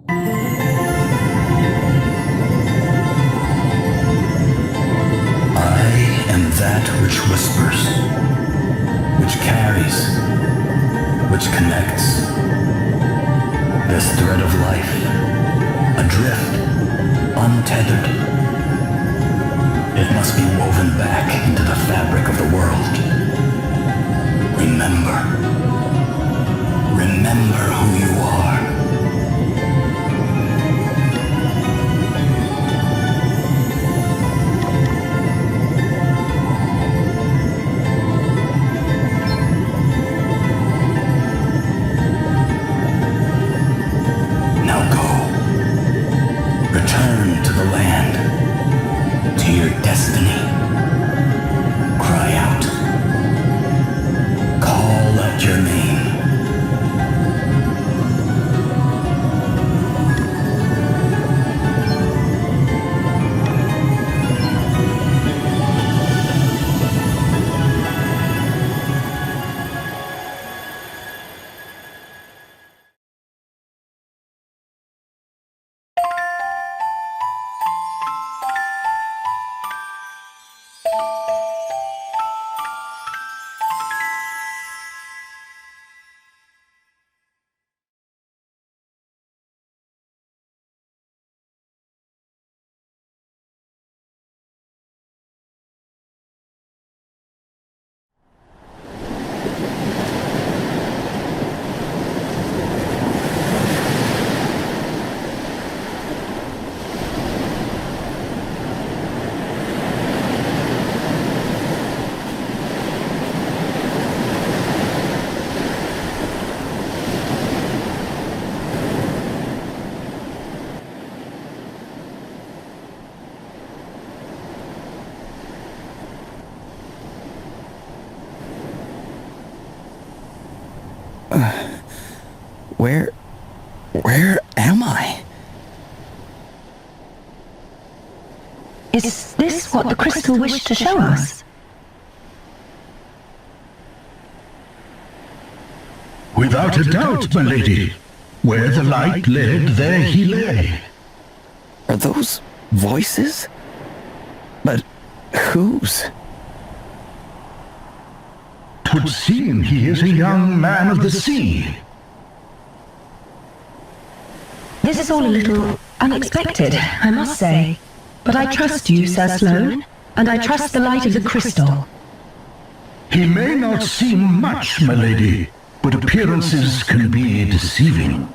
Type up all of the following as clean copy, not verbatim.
I am that which whispers, which carries, which connects. This thread of life, adrift, untethered. It must be woven back into the fabric of the world. Remember. Remember who you are. Now go. Return to the land, to your destiny. Cry out. Call out your name. Where am I? Is this what the crystal wished to show us? Without a doubt, my lady. Where the light led, there he lay. Are those voices? But whose? 'Twould seem he is a young man of the sea. This is all a little unexpected, I must say. But I trust you, Sir Sloane, and I trust the light of the crystal. He may not seem much, my lady, but appearances can be deceiving.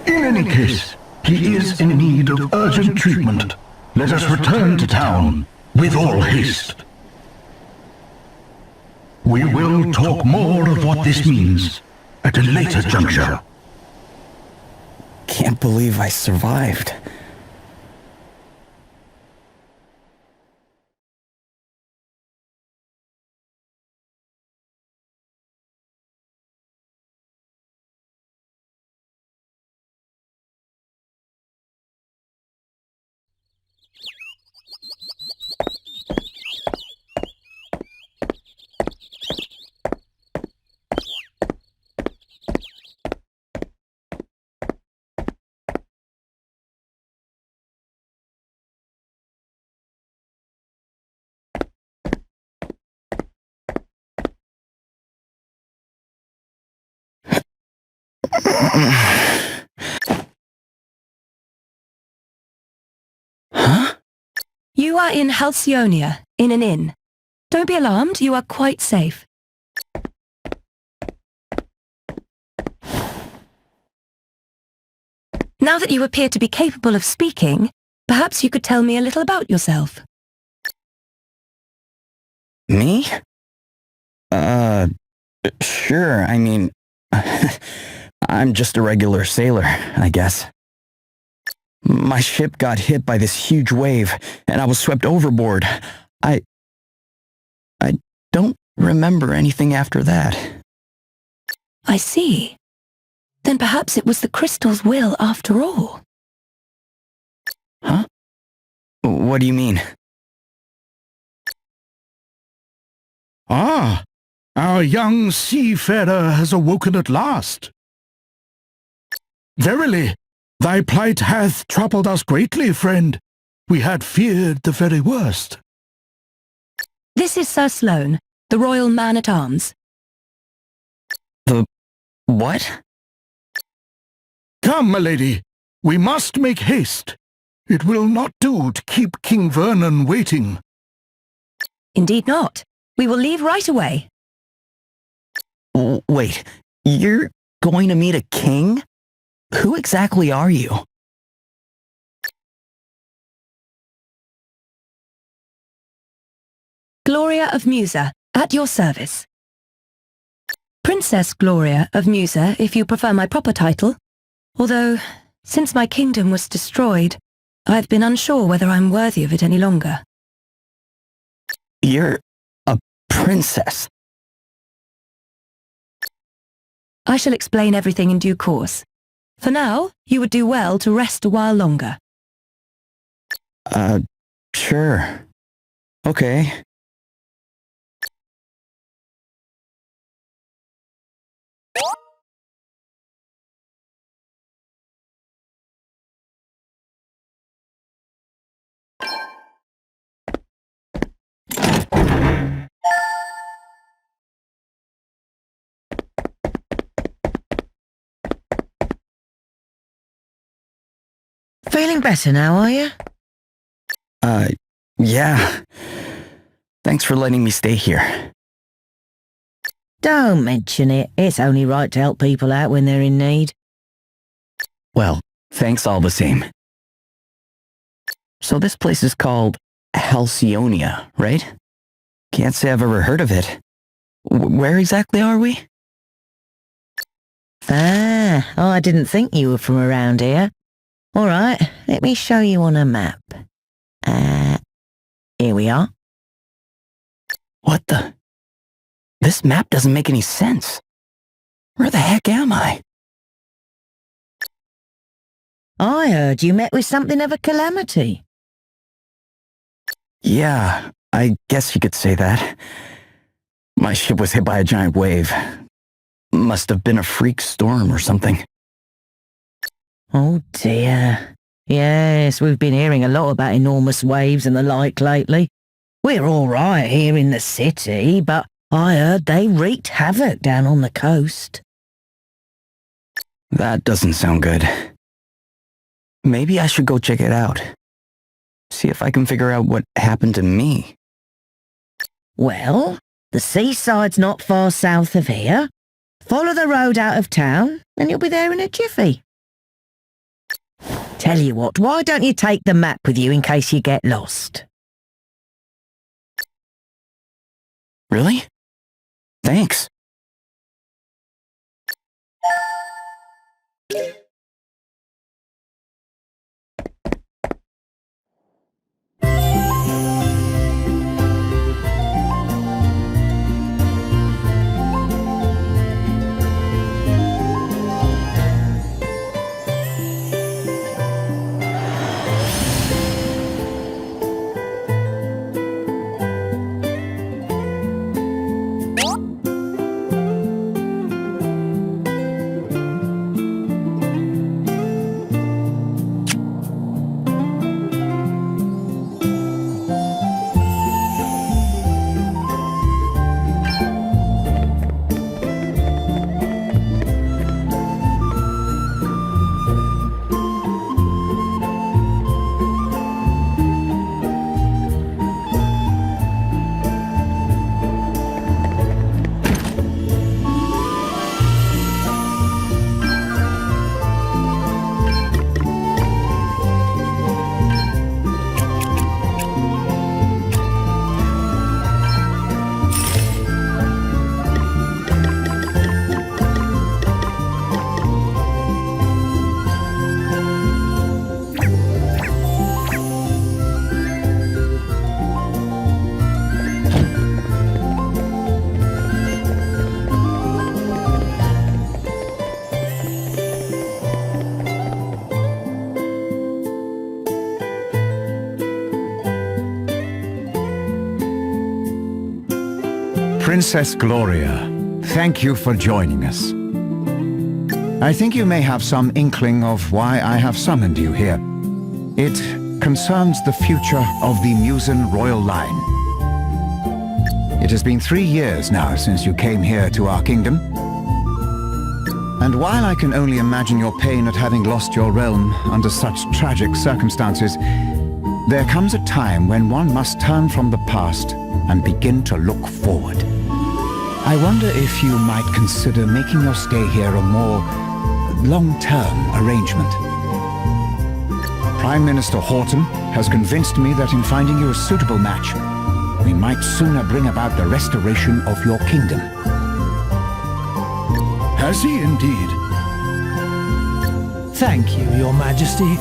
In any case, he is in need of urgent treatment. Let us return to town with all haste. We will talk more of what this means at a later juncture. Can't believe I survived. Huh? You are in Halcyonia, in an inn. Don't be alarmed, you are quite safe. Now that you appear to be capable of speaking, perhaps you could tell me a little about yourself. Me? Sure, I mean, I'm just a regular sailor, I guess. My ship got hit by this huge wave, and I was swept overboard. I don't remember anything after that. I see. Then perhaps it was the crystal's will after all. Huh? What do you mean? Ah, our young seafarer has awoken at last. Verily, Thy plight hath troubled us greatly, friend. We had feared the very worst. This is Sir Sloane, the Royal Man-at-Arms. The what? Come, my lady. We must make haste. It will not do to keep King Vernon waiting. Indeed not. We will leave right away. Wait, you're going to meet a king? Who exactly are you? Gloria of Musa, at your service. Princess Gloria of Musa, if you prefer my proper title. Although, since my kingdom was destroyed, I've been unsure whether I'm worthy of it any longer. You're a princess. I shall explain everything in due course. For now, you would do well to rest a while longer. Sure. Okay. Feeling better now, are you? Yeah. Thanks for letting me stay here. Don't mention it. It's only right to help people out when they're in need. Well, thanks all the same. So this place is called Halcyonia, right? Can't say I've ever heard of it. Where exactly are we? I didn't think you were from around here. All right, let me show you on a map. Here we are. What the? This map doesn't make any sense. Where the heck am I? I heard you met with something of a calamity. Yeah, I guess you could say that. My ship was hit by a giant wave. Must have been a freak storm or something. Oh dear. Yes, we've been hearing a lot about enormous waves and the like lately. We're all right here in the city, but I heard they wreaked havoc down on the coast. That doesn't sound good. Maybe I should go check it out. See if I can figure out what happened to me. Well, the seaside's not far south of here. Follow the road out of town, and you'll be there in a jiffy. Tell you what, why don't you take the map with you in case you get lost? Really? Thanks. Princess Gloria, thank you for joining us. I think you may have some inkling of why I have summoned you here. It concerns the future of the Musen royal line. It has been 3 years now since you came here to our kingdom. And while I can only imagine your pain at having lost your realm under such tragic circumstances, there comes a time when one must turn from the past and begin to look forward. I wonder if you might consider making your stay here a more long-term arrangement. Prime Minister Horton has convinced me that in finding you a suitable match, we might sooner bring about the restoration of your kingdom. Has he indeed? Thank you, Your Majesty.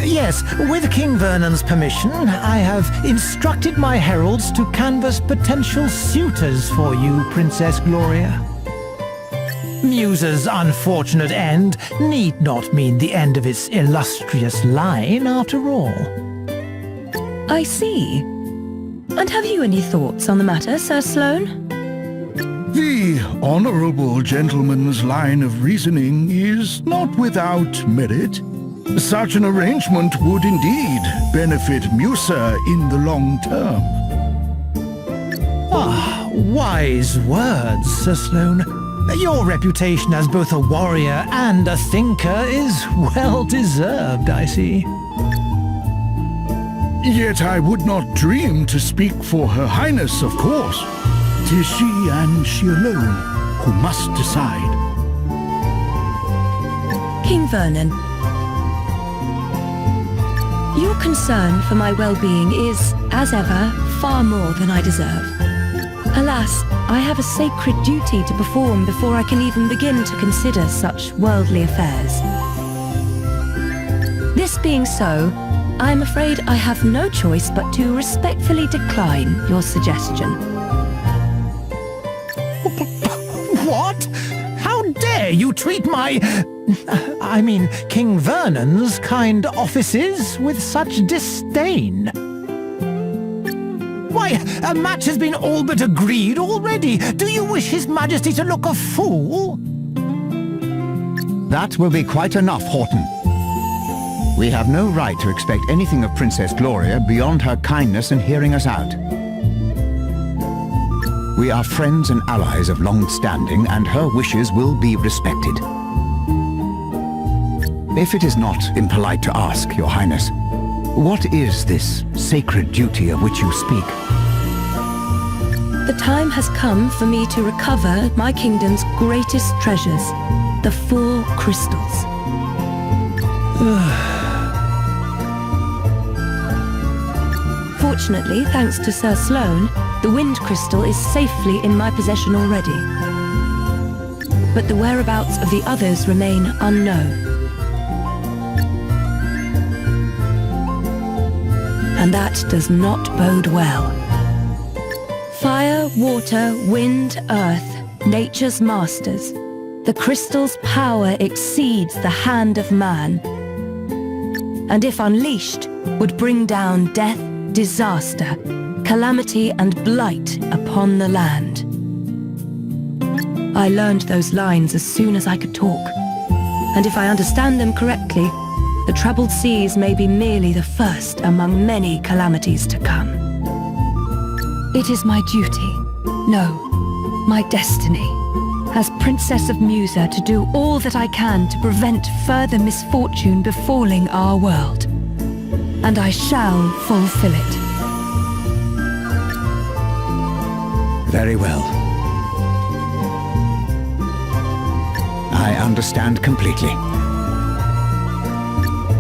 Yes, with King Vernon's permission, I have instructed my heralds to canvass potential suitors for you, Princess Gloria. Muse's unfortunate end need not mean the end of its illustrious line, after all. I see. And have you any thoughts on the matter, Sir Sloane? The honorable gentleman's line of reasoning is not without merit. Such an arrangement would indeed benefit Musa in the long term. Ah, wise words, Sir Sloane. Your reputation as both a warrior and a thinker is well-deserved, I see. Yet I would not dream to speak for Her Highness, of course. 'Tis she and she alone who must decide. King Vernon, your concern for my well-being is, as ever, far more than I deserve. Alas, I have a sacred duty to perform before I can even begin to consider such worldly affairs. This being so, I am afraid I have no choice but to respectfully decline your suggestion. What? How dare you treat King Vernon's kind offices with such disdain? Why, a match has been all but agreed already. Do you wish His Majesty to look a fool? That will be quite enough, Horton. We have no right to expect anything of Princess Gloria beyond her kindness in hearing us out. We are friends and allies of long standing, and her wishes will be respected. If it is not impolite to ask, Your Highness, what is this sacred duty of which you speak? The time has come for me to recover my kingdom's greatest treasures, the 4 crystals. Fortunately, thanks to Sir Sloane, the wind crystal is safely in my possession already. But the whereabouts of the others remain unknown. And that does not bode well. Fire, water, wind, earth, nature's masters. The crystal's power exceeds the hand of man, and if unleashed, would bring down death, disaster, calamity and blight upon the land. I learned those lines as soon as I could talk, and if I understand them correctly, the troubled seas may be merely the first among many calamities to come. It is my duty, no, my destiny, as Princess of Musa to do all that I can to prevent further misfortune befalling our world. And I shall fulfill it. Very well. I understand completely.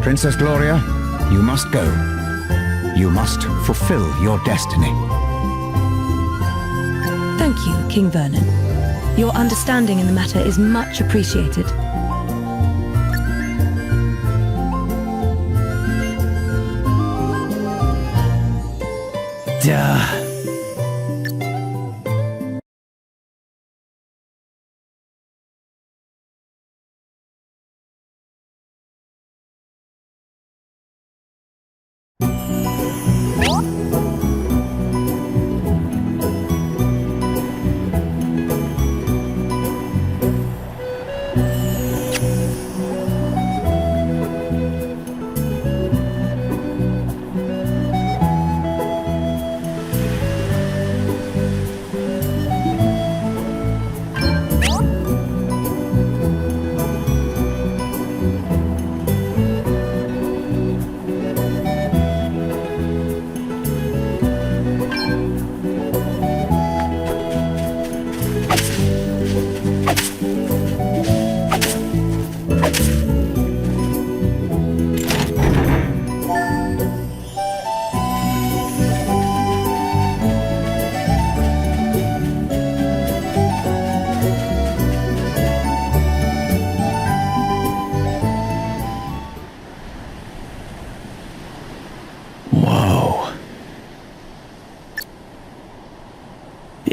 Princess Gloria, you must go. You must fulfill your destiny. Thank you, King Vernon. Your understanding in the matter is much appreciated. Duh.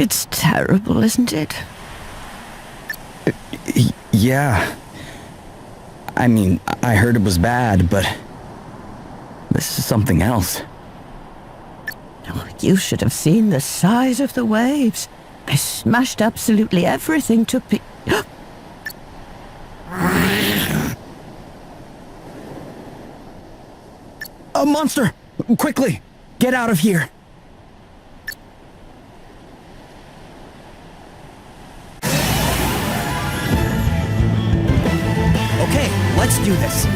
It's terrible, isn't it? Yeah. I mean, I heard it was bad, but this is something else. Oh, you should have seen the size of the waves. They smashed absolutely everything to A monster! Quickly! Get out of here! Okay, let's do this.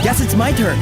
Guess it's my turn.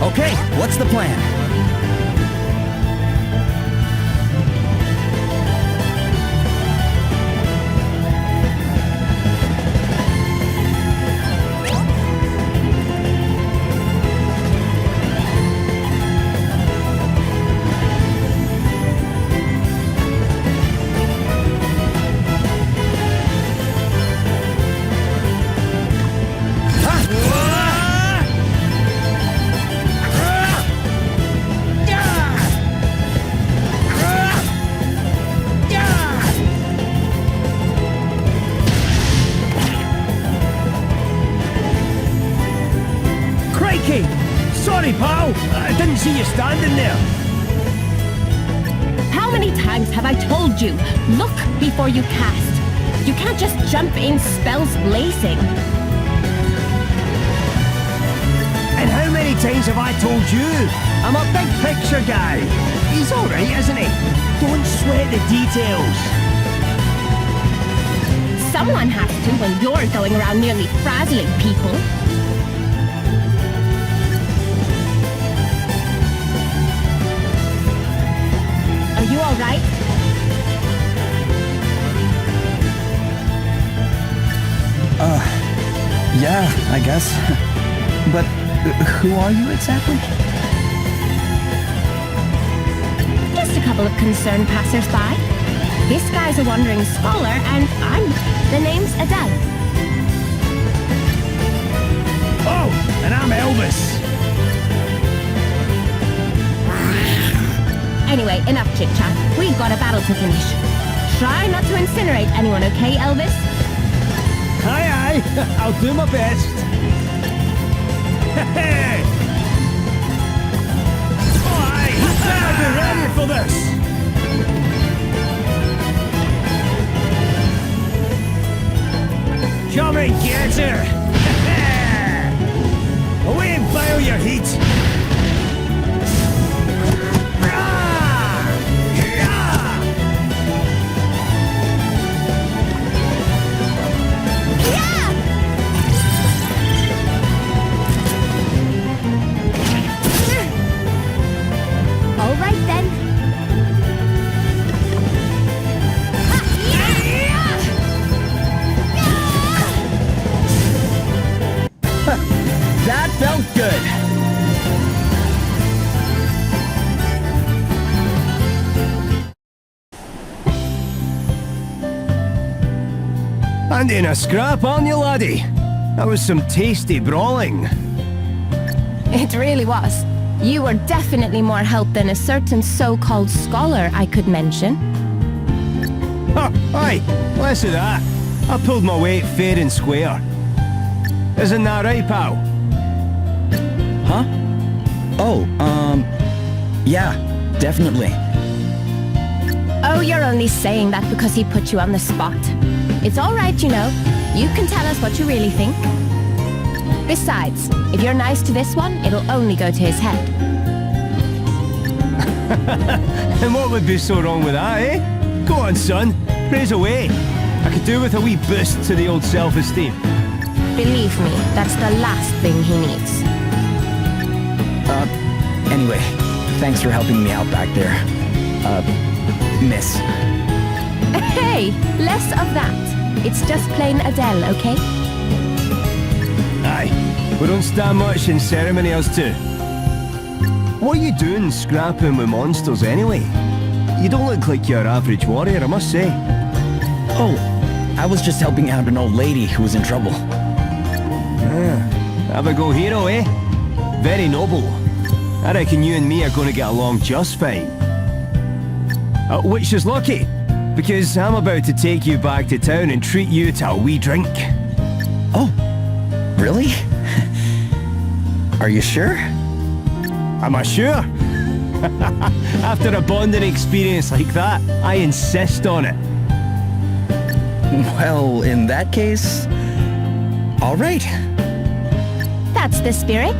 Okay, what's the plan? Crikey! Sorry, pal. I didn't see you standing there. How many times have I told you, look before you cast? You can't just jump in spells blazing. And how many times have I told you? I'm a big picture guy. He's alright, isn't he? Don't sweat the details. Someone has to when you're going around nearly frazzling people. Are you alright? Yeah, I guess. But who are you exactly? Just a couple of concerned passers-by. This guy's a wandering scholar, and the name's Adele. Oh, and I'm Elvis. Anyway, enough chit-chat. We've got a battle to finish. Try not to incinerate anyone, okay, Elvis? Aye, aye. I'll do my best. Hey! Oh, aye. Better be ready for this. Come and get her. Away and file your heat. All right then. That felt good. plenty in a scrap, aren't you, laddie? That was some tasty brawling. It really was. You were definitely more help than a certain so-called scholar I could mention. Oh, aye, less of that. I pulled my weight fair and square. Isn't that right, pal? Huh? Oh, yeah, definitely. Oh, you're only saying that because he put you on the spot. It's all right, you know. You can tell us what you really think. Besides, if you're nice to this one, it'll only go to his head. And what would be so wrong with that, eh? Go on, son. Praise away. I could do with a wee boost to the old self-esteem. Believe me, that's the last thing he needs. Anyway, thanks for helping me out back there. Miss. Hey, less of that. It's just plain Adele, okay? Aye, we don't stand much in ceremony, us two. What are you doing scrapping with monsters anyway? You don't look like your average warrior, I must say. Oh, I was just helping out an old lady who was in trouble. Have a go hero, eh? Very noble. I reckon you and me are going to get along just fine. Which is lucky, because I'm about to take you back to town and treat you to a wee drink. Oh, really? Are you sure? Am I sure? After a bonding experience like that, I insist on it. Well, in that case, all right. That's the spirit.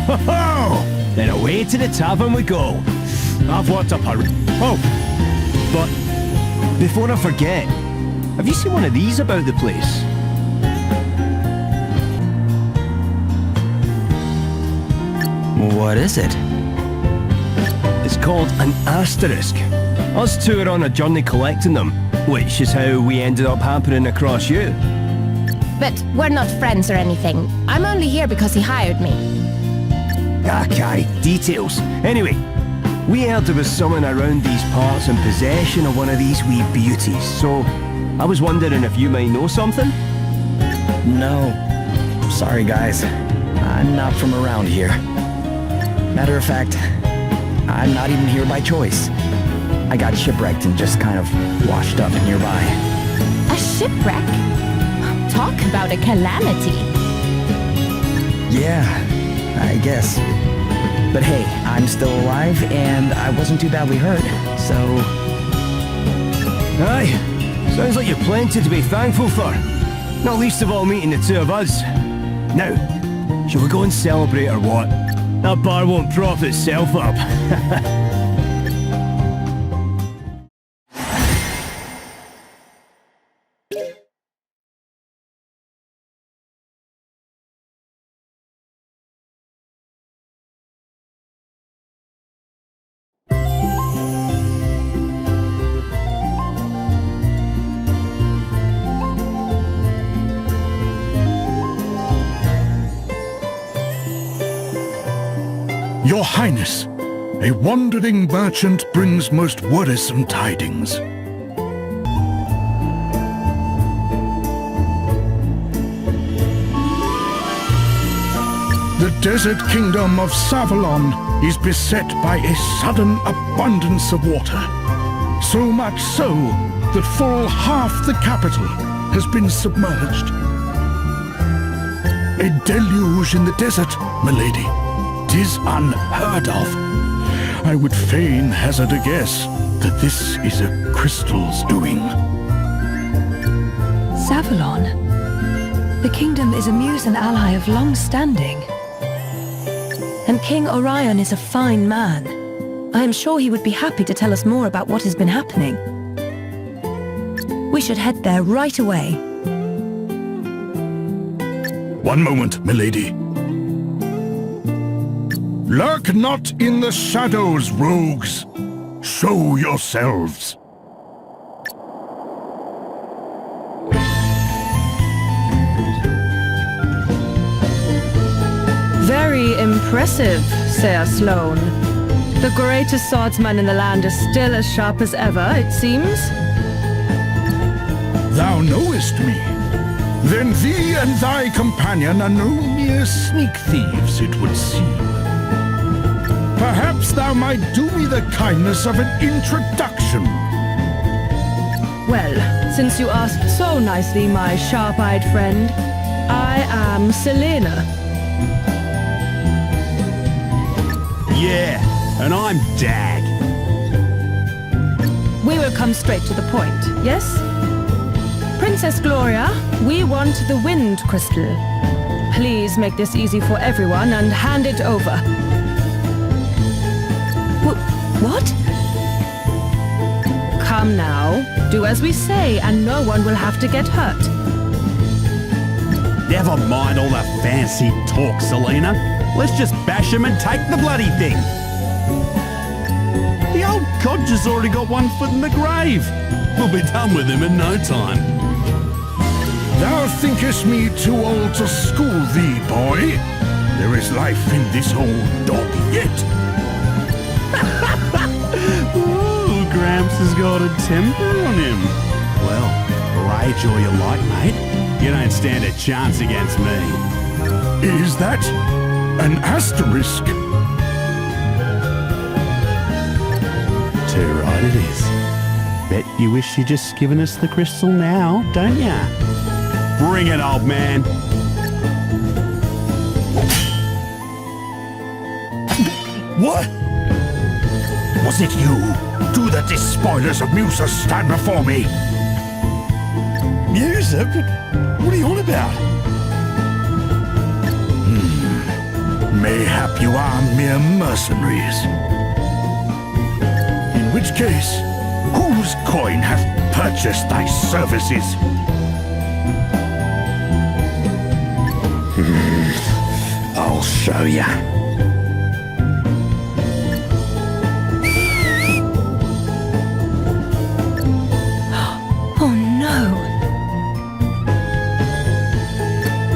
Ho-ho! Then away to the tavern we go. I've worked up a... Oh! But, before I forget, have you seen one of these about the place? What is it? It's called an asterisk. Us two are on a journey collecting them, which is how we ended up happening across you. But we're not friends or anything. I'm only here because he hired me. Okay, details. Anyway, we heard there was someone around these parts in possession of one of these wee beauties, so I was wondering if you might know something? No. Sorry, guys. I'm not from around here. Matter of fact, I'm not even here by choice. I got shipwrecked and just kind of washed up nearby. A shipwreck? Talk about a calamity. Yeah, I guess. But hey, I'm still alive and I wasn't too badly hurt, so... Aye, sounds like you've plenty to be thankful for. Not least of all meeting the two of us. Now, shall we go and celebrate or what? That bar won't prop itself up. Your Highness, a wandering merchant brings most worrisome tidings. The desert kingdom of Savalon is beset by a sudden abundance of water. So much so that full half the capital has been submerged. A deluge in the desert, milady. 'Tis unheard of. I would fain hazard a guess that this is a crystal's doing. Savalon? The kingdom is a Musen ally of long standing. And King Orion is a fine man. I am sure he would be happy to tell us more about what has been happening. We should head there right away. One moment, milady. Lurk not in the shadows, rogues. Show yourselves. Very impressive, Sir Sloane. The greatest swordsman in the land is still as sharp as ever, it seems. Thou knowest me. Then thee and thy companion are no mere sneak thieves, it would seem. Perhaps thou might do me the kindness of an introduction. Well, since you asked so nicely, my sharp-eyed friend, I am Selena. Yeah, and I'm Dag. We will come straight to the point, yes? Princess Gloria, we want the wind crystal. Please make this easy for everyone and hand it over. What? Come now, do as we say and no one will have to get hurt. Never mind all the fancy talk, Selena. Let's just bash him and take the bloody thing. The old codger's already got one foot in the grave. We'll be done with him in no time. Thou thinkest me too old to school thee, boy? There is life in this old dog yet. Ooh, Gramps has got a temper on him. Well, rage all you like, mate. You don't stand a chance against me. Is that an asterisk? Too right it is. Bet you wish you'd just given us the crystal now, don't ya? Bring it, old man. What? Was it you? Do the despoilers of Musa stand before me? Musa? What are you on about? Mayhap you are mere mercenaries. In which case, whose coin hath purchased thy services? I'll show ya. Oh no!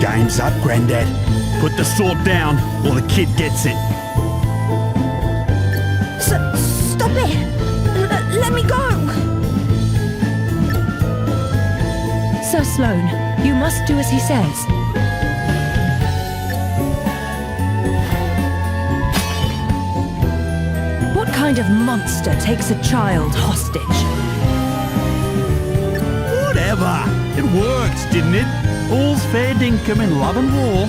Game's up, Grandad. Put the sword down, or the kid gets it. Stop it! Let me go! Sir Sloane, you must do as he says. What kind of monster takes a child hostage? Whatever. It worked, didn't it? All's fair dinkum in love and war.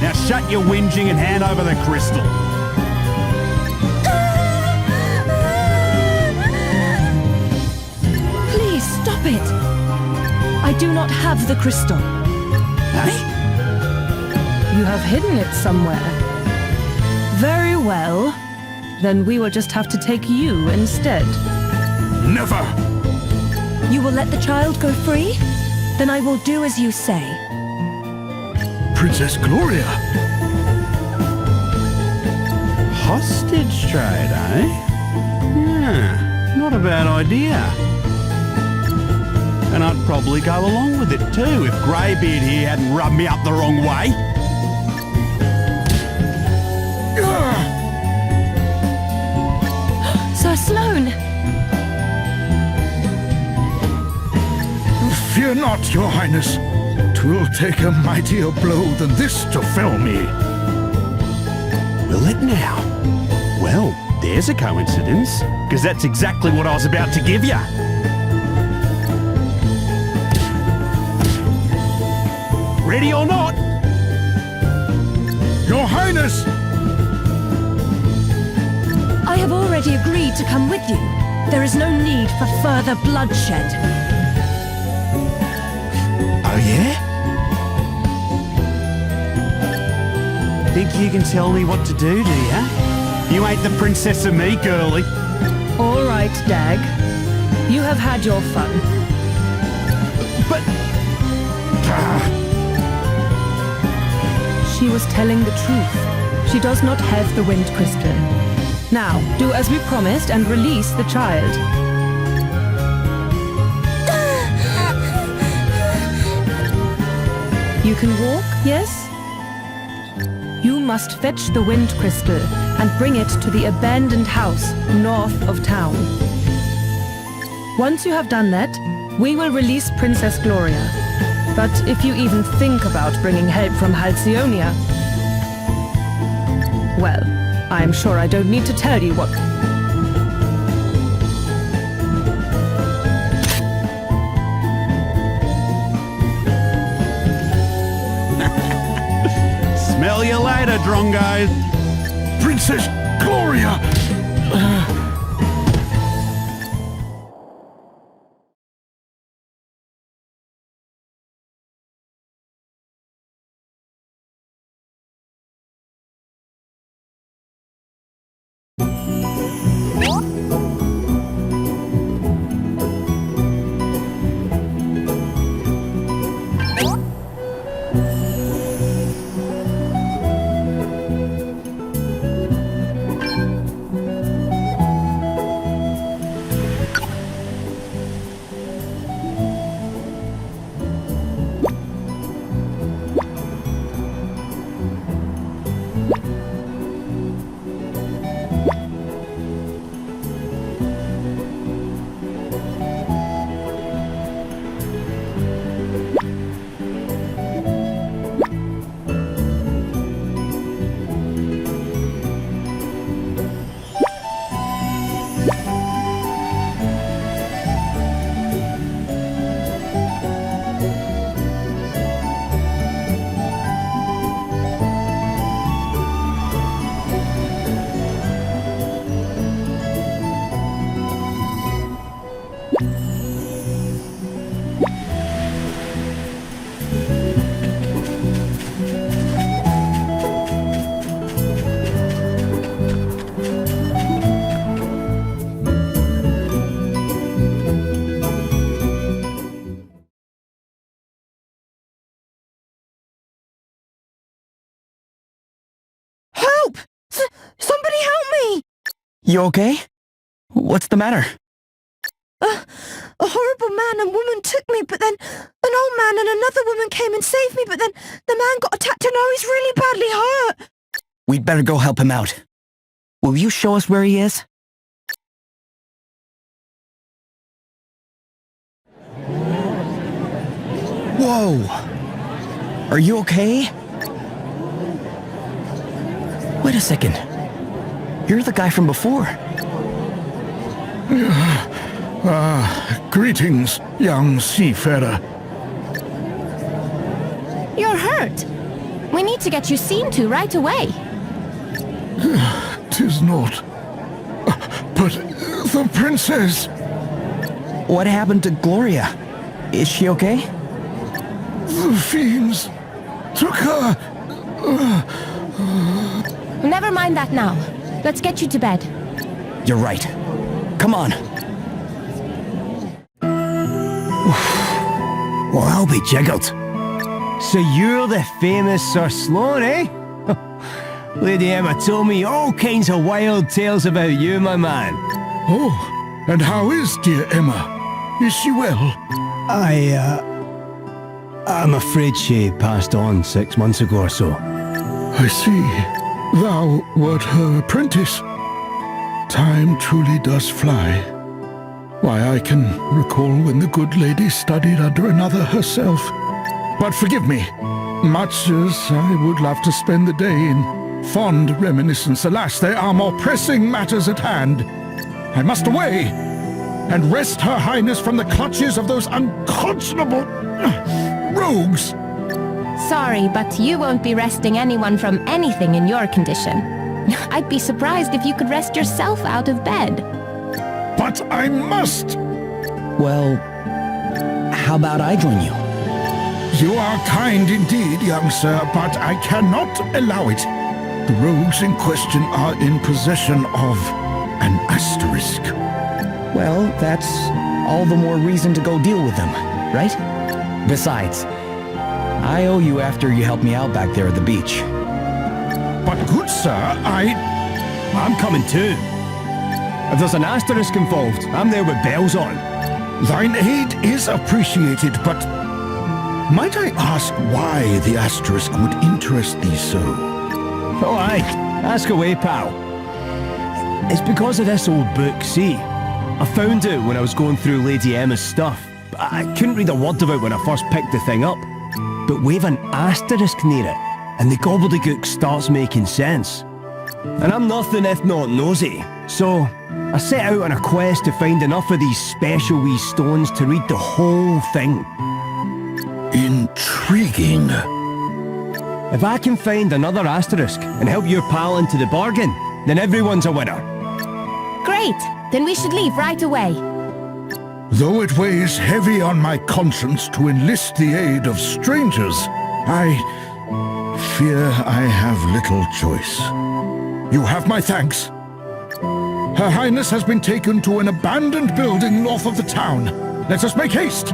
Now shut your whinging and hand over the crystal. Please stop it! I do not have the crystal. Eh? You have hidden it somewhere. Very well. Then we will just have to take you instead. Never! You will let the child go free? Then I will do as you say. Princess Gloria! Hostage trade, eh? Yeah, not a bad idea. And I'd probably go along with it too if Greybeard here hadn't rubbed me up the wrong way. Sir Sloane! Fear not, your highness. 'Twill take a mightier blow than this to fell me. Will it now? Well, there's a coincidence, because that's exactly what I was about to give you. Ready or not? Your highness! I have already agreed to come with you. There is no need for further bloodshed. Oh yeah? Think you can tell me what to do ya? You ain't the princess of me, girlie. All right, Dag. You have had your fun. But... She was telling the truth. She does not have the wind crystal. Now, do as we promised and release the child. You can walk, yes? You must fetch the wind crystal and bring it to the abandoned house north of town. Once you have done that, We will release Princess Gloria. But if you even think about bringing help from Halcyonia, well, I'm sure I don't need to tell you what... Smell you later, Drongo. Princess Gloria! Help! Somebody help me! You okay? What's the matter? A horrible man and woman took me, but then an old man and another woman came and saved me, but then the man got attacked and now he's really badly hurt. We'd better go help him out. Will you show us where he is? Whoa! Are you okay? Wait a second. You're the guy from before. Greetings, young seafarer. You're hurt. We need to get you seen to right away. 'Tis not. But the princess... What happened to Gloria? Is she okay? The fiends took her... Never mind that now. Let's get you to bed. You're right. Come on. Well, I'll be jiggled. So you're the famous Sir Sloan, eh? Lady Emma told me all kinds of wild tales about you, my man. Oh, and how is dear Emma? Is she well? I'm afraid she passed on 6 months ago or so. I see. Thou wert her apprentice. Time truly does fly. Why, I can recall when the good lady studied under another herself. But forgive me, much as I would love to spend the day in fond reminiscence, alas, there are more pressing matters at hand. I must away and wrest her highness from the clutches of those unconscionable rogues. Sorry, but you won't be resting anyone from anything in your condition. I'd be surprised if you could rest yourself out of bed. But I must! Well, how about I join you? You are kind indeed, young sir, but I cannot allow it. The rogues in question are in possession of an asterisk. Well, that's all the more reason to go deal with them, right? Besides, I owe you after you helped me out back there at the beach. But good sir, I'm coming too. If there's an asterisk involved, I'm there with bells on. thine aid is appreciated, but might I ask why the asterisk would interest thee so? Oh aye, ask away, pal. It's because of this old book, see? I found it when I was going through Lady Emma's stuff. I couldn't read a word of it when I first picked the thing up. But we've an asterisk near it, and the gobbledygook starts making sense. And I'm nothing if not nosy, so I set out on a quest to find enough of these special wee stones to read the whole thing. Intriguing. If I can find another asterisk and help your pal into the bargain, then everyone's a winner. Great! Then we should leave right away. Though it weighs heavy on my conscience to enlist the aid of strangers, I fear I have little choice. You have my thanks. Her Highness has been taken to an abandoned building north of the town. Let us make haste!